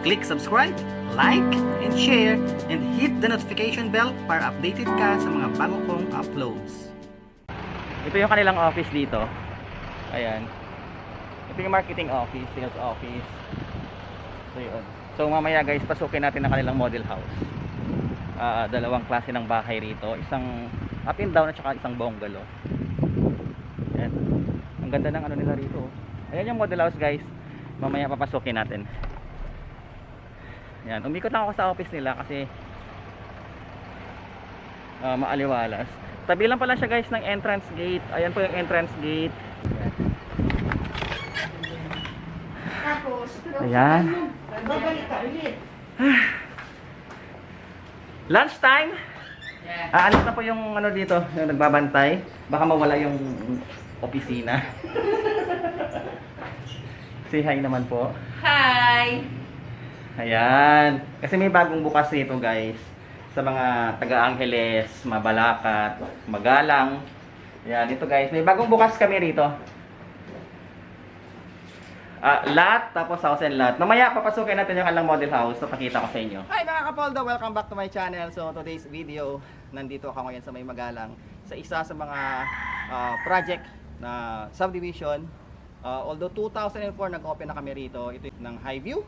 Click subscribe, like, and share, and hit the notification bell para updated ka sa mga bago kong uploads. Ito yung kanilang office dito. Ayan. Ito yung marketing office, sales office. So yun. So mamaya guys, pasukin natin ang kanilang model house. Dalawang klase ng bahay rito. Isang up and down at saka isang bungalow. Ayan. Ang ganda ng ano nila rito. Ayan yung model house guys. Mamaya papasukin natin. Ayan. Umikot lang ako sa office nila kasi maaliwalas. Tabi lang pala siya guys ng entrance gate. Ayan po yung entrance gate. Ayan. Babalik ka ulit. Lunch time? Alis na po yung ano dito, yung nagbabantay. Baka mawala yung opisina. Say hi naman po. Hi! Ayan. Kasi may bagong bukas nito guys. Sa mga taga-Angeles, Mabalacat, Magalang. Ayan, dito guys. May bagong bukas kami rito. Lot, tapos house and lot. Mamaya papasukin natin yung kanilang model house. So, pakita ko sa inyo. Hi mga kapoldo! Welcome back to my channel. So, today's video, nandito ako ngayon sa May Magalang. Sa isa sa mga project na subdivision. Although 2004 nag-open na kami rito. Ito ng Highview.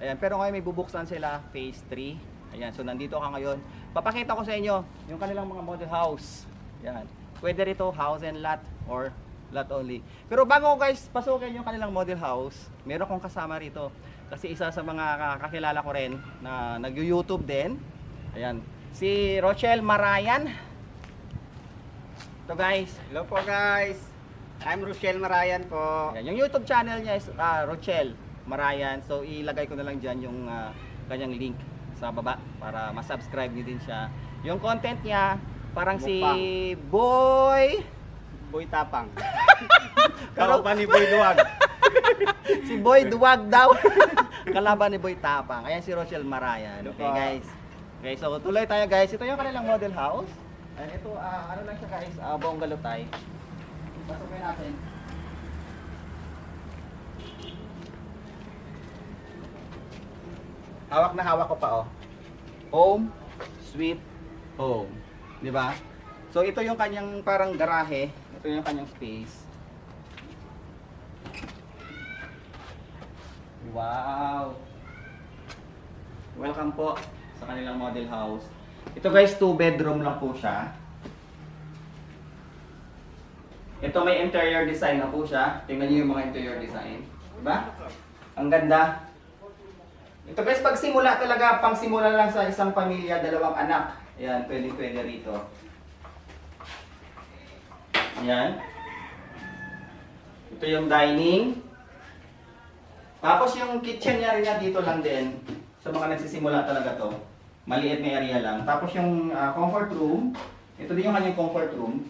Ayan, pero ngayon may bubuksan sila, phase 3. Ayan, so nandito ako ngayon. Papakita ko sa inyo yung kanilang mga model house. Ayan. Pwede rito house and lot or lot only. Pero bago ko guys pasukin yung kanilang model house, meron akong kasama rito. Kasi isa sa mga kakilala ko rin na nag-YouTube din. Ayan. Si Rochelle Marayan. Ito guys. Hello po guys, I'm Rochelle Marayan po. Ayan. Yung YouTube channel niya is Rochelle Marayan. So ilagay ko na lang dyan yung kanyang link sa baba para ma-subscribe niyo din siya. Yung content niya parang si Boy Tapang. Kalaban ni Boy Duwag. Si Boy Duwag daw. Kalaban ni Boy Tapang. Ayan si Rochelle Marayan. Okay guys. Okay, so tuloy tayo guys. Ito yung kanilang model house. And ito ano lang siya guys, bungalow type. Pasukin natin. Hawak na hawak ko pa oh. Home, sweet home. 'Di ba? So ito yung kanyang parang garahe. Ito yung kanyang space. Wow. Welcome po sa kanilang model house. Ito guys, 2 bedroom lang po siya. Ito may interior design na po siya. Tingnan niyo yung mga interior design. 'Di ba? Ang ganda. Ito guys, pag simula talaga, pang simula lang sa isang pamilya, 2 anak. Ayan, pwede rito. Ayan. Ito yung dining. Tapos yung kitchen niya rin dito lang din. Sa mga nagsisimula talaga to. Maliit na area lang. Tapos yung comfort room. Ito din yung kanyang comfort room.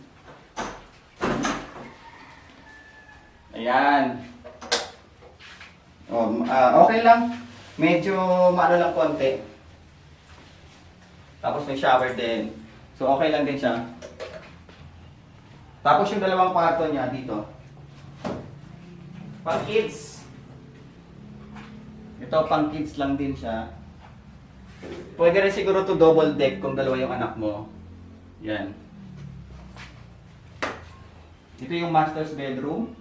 Ayan. Okay lang. Medyo maano lang konti. Tapos may shower din. So okay lang din siya. Tapos yung 2 kwarto niya dito. Pang kids. Ito pang kids lang din siya. Pwede rin siguro to double deck kung 2 yung anak mo. Yan. Ito yung master's bedroom.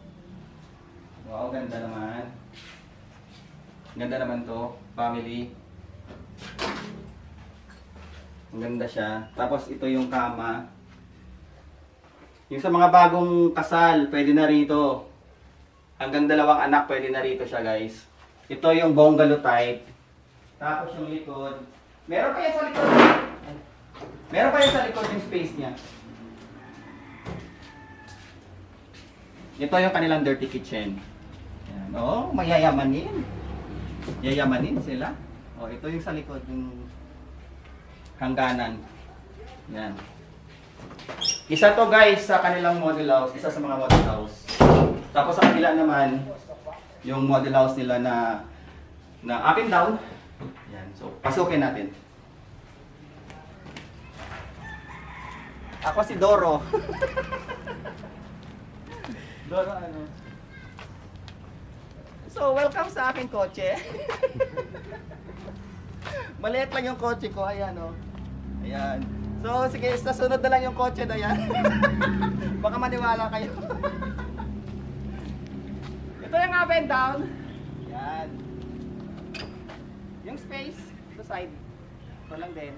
Wow, ganda naman. Ganda naman to, family. Ang ganda siya. Tapos ito yung kama. Yung sa mga bagong kasal, pwede na rito. Hanggang 2 anak, pwede na rito siya guys. Ito yung bungalow type. Tapos yung likod. Meron pa yan sa likod. Meron pa yan sa likod yung space niya. Ito yung kanilang dirty kitchen. Yan. Oh, mayayamanin. Yayamanin sila. Oh, ito yung sa likod, yung hangganan. Yan. Isa to guys sa kanilang model house, isa sa mga model house. Tapos sa kanila naman, yung model house nila na up and down. Yan. So, pasukin natin. Ako si Doro. Doro ano? So, welcome sa aking kotse. Maliit lang yung kotse ko, ayan oh. Ayan. So, sige, sa sunod na lang yung kotse na yan. Baka maniwala kayo. Ito yung up and down. Ayan. Yung space, sa side. Ito lang din.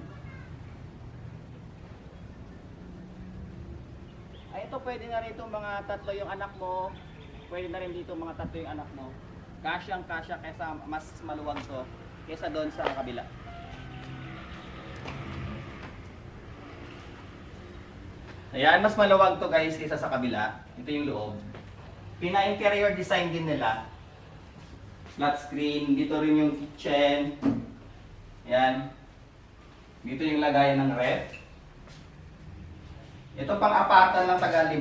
Ay, ito pwede na rin itong mga tatlo yung anak mo. Pwede na rin dito mga tatlo yung anak mo. Kasyang-kasya kaysa mas maluwag to kaysa doon sa kabila. Ayan, mas maluwag to guys kaysa sa kabila. Ito yung loob. Pina-interior design din nila. Flat screen. Dito rin yung kitchen. Ayan. Dito yung lagayan ng ref. Ito pang apatan ng taga 5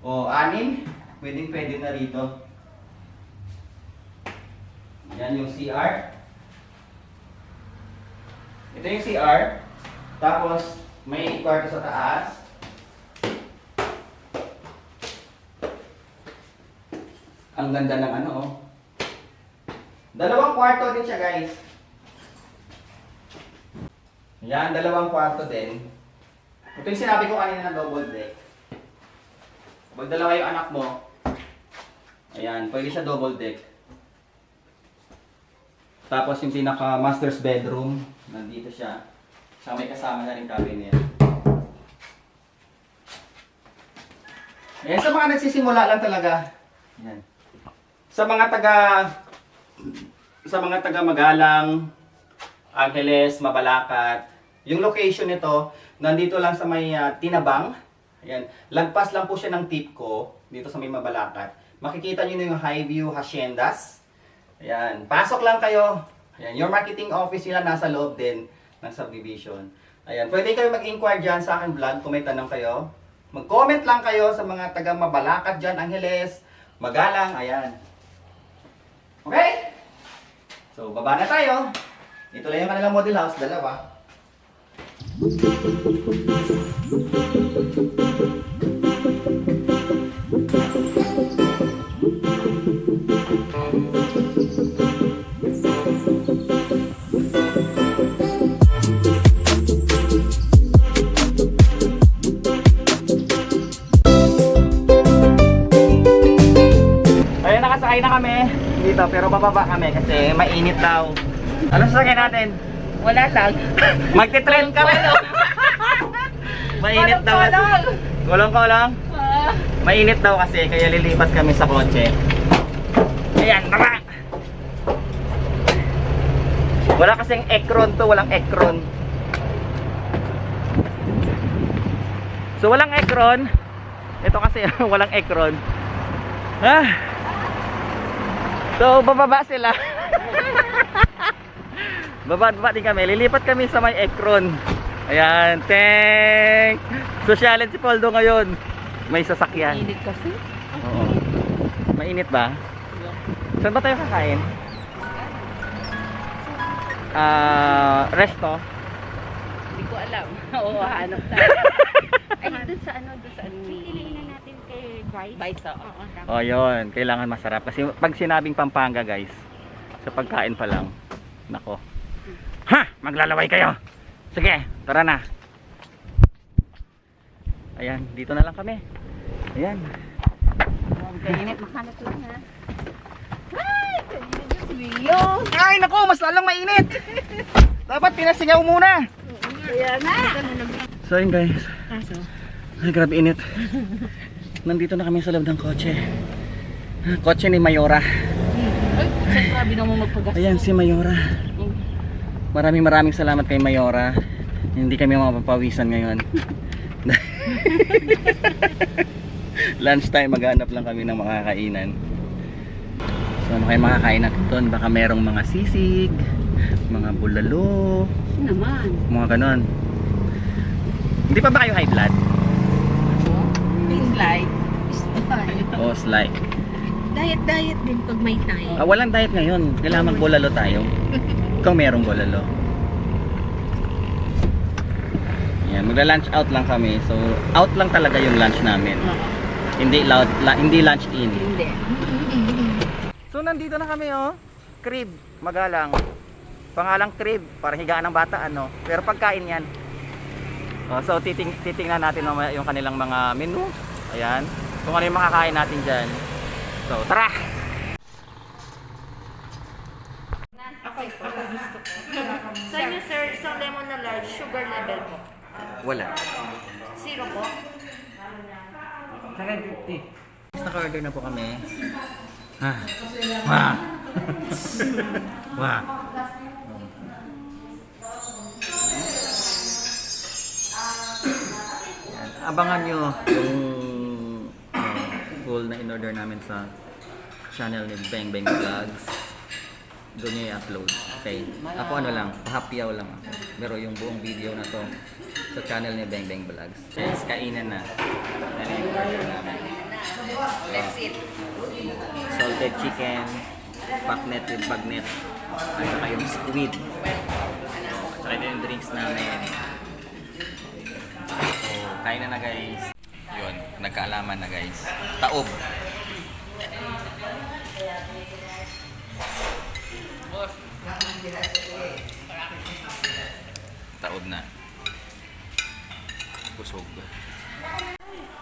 o 6. Pwede na rito. Yan yung CR. Ito yung CR. Tapos may kwarto sa taas. Ang ganda ng ano oh. Dalawang kwarto din siya guys. Yan, dalawang kwarto din. Ito yung sinabi ko kanina na double deck. Pag dalawa yung anak mo, ayan, pwede siya double deck. Tapos yung pinaka master's bedroom, nandito siya. Siya may kasama na rin cabinet. Ayan, sa mga nagsisimula lang talaga. Ayan. Sa mga taga Magalang, Angeles, Mabalacat, yung location nito, nandito lang sa may Tinabang. Ayan. Lagpas lang po siya ng Tipco, dito sa may Mabalacat. Makikita nyo na yung Highview Haciendas. Ayan. Pasok lang kayo. Ayan. Your marketing office nila nasa loob din ng subdivision. Ayan. Pwede kayo mag-inquire dyan sa akin vlog kung may tanong kayo. Mag-comment lang kayo sa mga taga Mabalacat dyan, Angeles, Magalang. Ayan. Okay? So, baba na tayo. Ito lang yung kanilang model house, dalawa. Ayun, nakasakay na kami dito, pero bababa kami kasi mainit daw. Ano sasakay natin? Wala lang. Magte-trend kami. Mainit daw kasi. Kulong-kulong. Mainit daw kasi kaya lilipat kami sa kotse. Ayan, tara! Wala kasing Ekron to, walang Ekron. So walang Ekron. Ito kasi walang Ekron. So bababa sila. Baba din kami. Lilipat kami sa may Ekron. Ayan, thank. Social si Poldo ngayon. May sasakyan. Init kasi. Oo. Mainit ba? Saan ba tayo kakain? Resto? Hindi ko alam. Oo, hanap tayo. Ay, doon sa ano, piliin na natin kay Vice. Vice, oo. Oh, yun. Kailangan masarap. Kasi pag sinabing Pampanga, guys, sa pagkain pa lang, nako. Ha! Maglalaway kayo! Sige, tara na. Ayan, dito na lang kami. Ayan. Kainit, mahanap lang ha. Ay, kainit yung Leo. Ay, nako, mas lalang mainit. Dapat pinasingaw muna. Kaya nga. So, yun guys. Kaso? Ay, grabe init. Nandito na kami sa loob ng kotse. Kotse ni Mayora. Ay, grabe naman magpagas. Ayan, si Mayora. Maraming salamat kay Mayora. Hindi kami mapapawisan ngayon. Lunch time, maghanap lang kami ng makakainan. So ano kayo makakain natin doon? Baka merong mga sisig, mga bulalo, Naman. mga ganon. Hindi pa ba kayo high blood? It's like, O slide. diet din pag may time. Walang diet ngayon. Kailangan magbulalo tayo. Ikaw merong bulalo. Yan, magla-lunch out lang kami. So, out lang talaga yung lunch namin. Hindi lunch in. Hindi. So, nandito na kami oh. Crib, Magalang. Pangalang crib, parang higaan ng bata ano. Pero pagkain yan. So titingnan natin mamaya yung kanilang mga menu. Ayan. Kung ano yung makakain natin dyan. So tara! Sa inyo, sir, isang lemon na large, sugar level po. Wala. 0 po. 750. Naka-order na po kami. Wah! Wah! Abangan nyo yung full na in-order namin sa channel ni Bang Bang Vlogs. Doon nyo i-upload. Okay. Ako ano lang, pahapyaw lang ako. Pero yung buong video na to sa channel ni Bang Bang Vlogs. Guys, kainan na. Ano yung order namin? That's it. Salted chicken, paknet with bagnet, at saka yung squid. At saka ito yung drinks namin. So, kain na guys. Yun, nagkaalaman na guys. Taob. Taob na. Busog.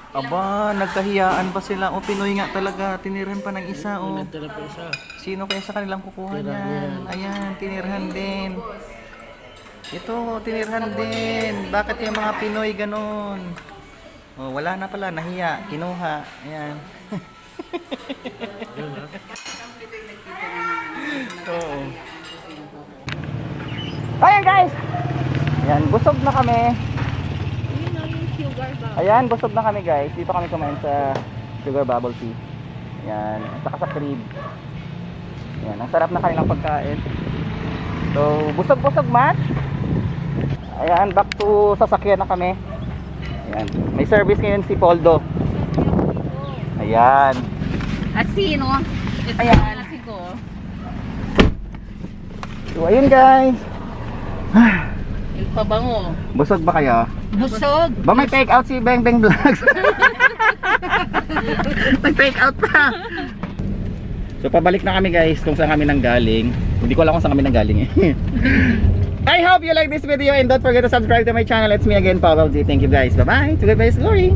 Aba, nagkahiyaan pa sila. O, Pinoy nga talaga. Tinirhan pa ng isa. O. Sino kaya sa kanilang kukuha niyan? Ayan, tinirhan din. Ito, tinirhan din. Bakit yung mga Pinoy ganon? O, wala na pala. Nahiya. Kinuha. Ayan. Oo. Ayan guys! Ayan, busog na kami. Yun o, yung sugar ba? Ayan, busog na kami guys. Dito kami kumain sa Sugar Bubble Tea. Ayan, at saka sa crib. Ayan, ang sarap na kanilang pagkain. So, busog-busog match. Ayan, back to sasakyan na kami. Ayan, may service ngayon si Poldo. Ayan. Asino? Ito Ayan. natin ko. So, ayun guys. Yung pabango. Busog ba kayo? Busog. Ba may take out si Bang Bang Vlogs? Nag-take out pa. So pabalik na kami guys kung saan kami nanggaling. Hindi ko alam kung saan kami nanggaling eh. I hope you like this video and don't forget to subscribe to my channel. It's me again, Paolo G. Thank you guys. Bye-bye. To goodbye's glory.